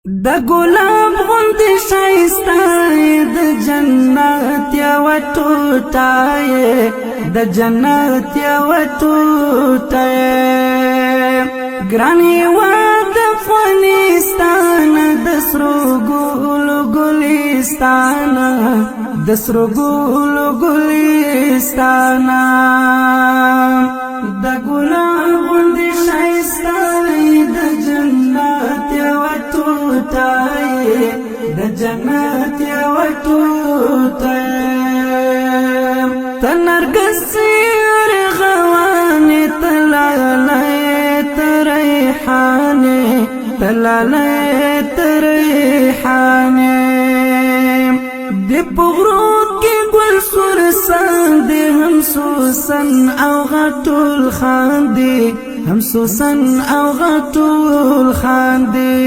د ګلاب غوندې ښایسته د جنت یوه ټوټه یې د جنت یوه ټوټه یې ګران هېواد افغانستان د سرو ګلو ګلستان د سرو ګلو ګلستان د ګلاب غوندې ښایسته د جنت یوه ټوټه یې د جنت یوه ټوټه یې ته نرګس ارغوانې ته لالی ته ریحانې ته لالی ته ریحانې د په غرو کې ګل سورسان دې هم سوسن او غټول خاندې هم سوسن او غټول خاندې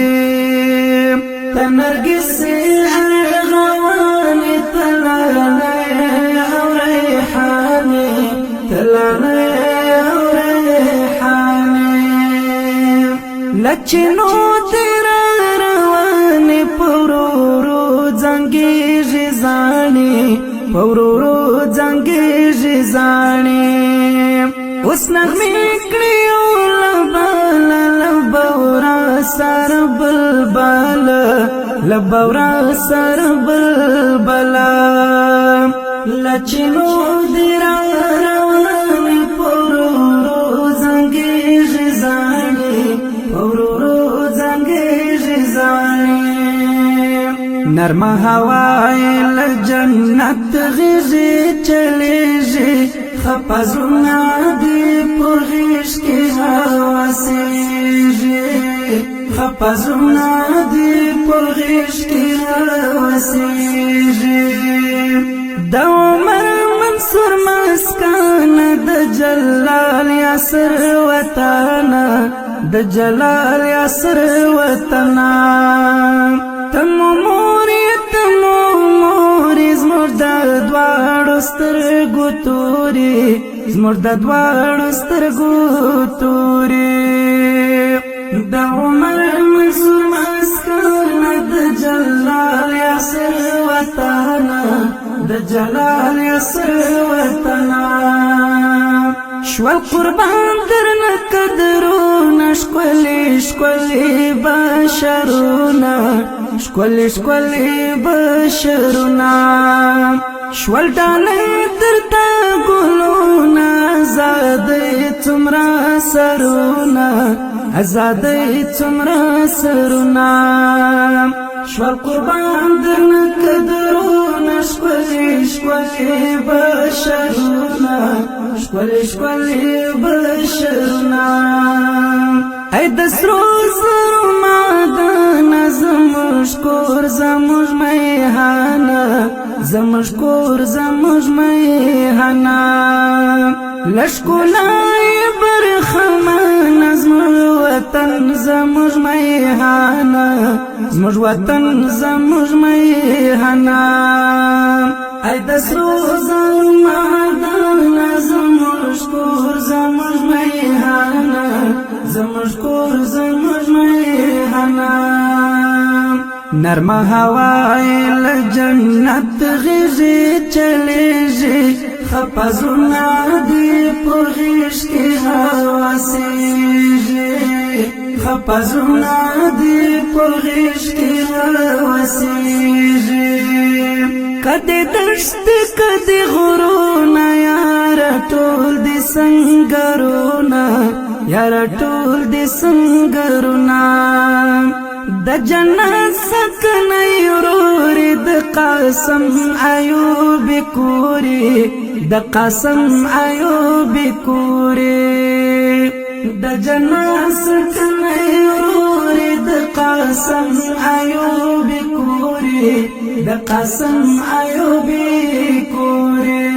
ته نرګسې ارغوانې ته لالی او ریحانې ته لالی او ریحانې له چینو دې راروانې په ورو ورو زنګېږي زاڼې په ورو ورو زنګېږي زاڼې اوس نغمې کړي لبورا سر بلبل لبورا سر بلبل لچنو دی روانې پورورو زنګېږي زاڼې پورورو زنګېږي زاڼې نرمه هوا یې له جنت غېږي چلېږي خپه زړونه دې په غېږ کې هوسېږي خپه زړونه دې په غېږ کې هوسېږي د عمر منصور مسکن د جلال یاسر وطن د جلال یاسر وطن تمو مورې زموږ د دواړو سترګو تورې زموږ د دواړو سترګو تورې د عمر منصور مسکن د جلال یاسر وطن د جلال یاسر وطن شول قربان درنه قدرونه ښکلي ښکلي بشرونه ښکلي ښکلي بشرونه شول ډالۍ درته ګلونه ازادۍ څومره سرونه ازادۍ څومره سرونه شول قربان درنه قدرونه ښکلي ښکلي بشرونه ښکلي ښکلي بشرونه ای د سرو زرو معدنه زموږ کور زموږ میهانه زموږ کور زموږ میهانه له ښکلا یې برخمنه زموږ وطن زموږ میهانه زموږ وطن زموږ میهانه ای د سرو زرو معدنه زموږ کور زموږ میهانه زموږ کور زموږ میهانه نرمه هوا یې له جنت غېږي چلېږي خپه زړونه دې په غېږ کې هوسېږي خپه زړونه دې په غېږ کې هوسېږي که دې دښتې که دې غرونه یاره ټول دې سنګرونه یاره ټول دې سنګرونه د جنت سکنی ورورې د قاسم ایوب کورې د قاسم ایوب کورې د جنت سکنی ورورې د قاسم ایوب کورې د قاسم ایوب کورې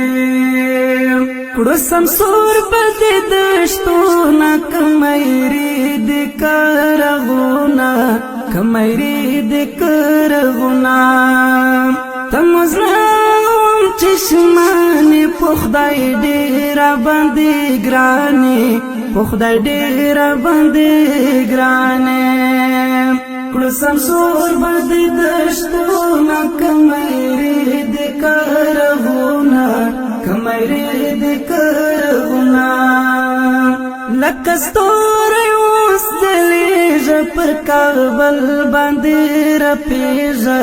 کړو سمسور بدې دشتونه کمیرې د کرغونه کمیرې د کرغونه تمزرم چشمانې په خدای ډېره باندې ګرانې په خدای ډېره باندې ګرانې سمسور بدی دشتونا کمیری دی کرغونا کمیری دی کرغونا لکستوری اوس دلیج پر کابل باندې رپیژا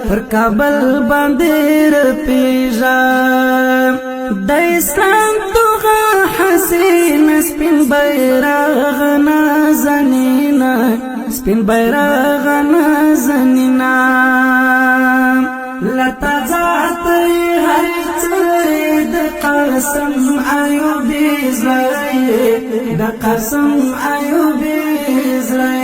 پر کابل باندې رپیژا د اسلام توغه حسین سپین بیرغ نازنینا سپین بیرغ نازنینا لتا ذات هر چره د قسم ایوبی زړه د قسم ایوبی زړه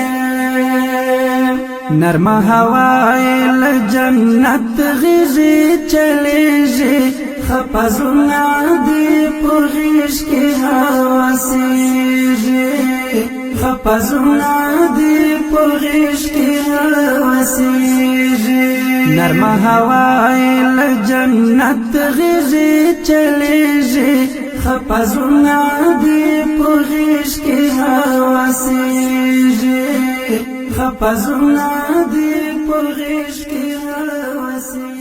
نرم هوای ل جنت غیږي چلیږي خپزونه دی پرغیش کې هواسیږي خپزونه دی پرغیش کې هواسیږي نرم هوای ل جنت غیږي چلیږي خپزونه دی پرغیش کې هواسیږي خپزونه دی پرغیش کې هواسیږي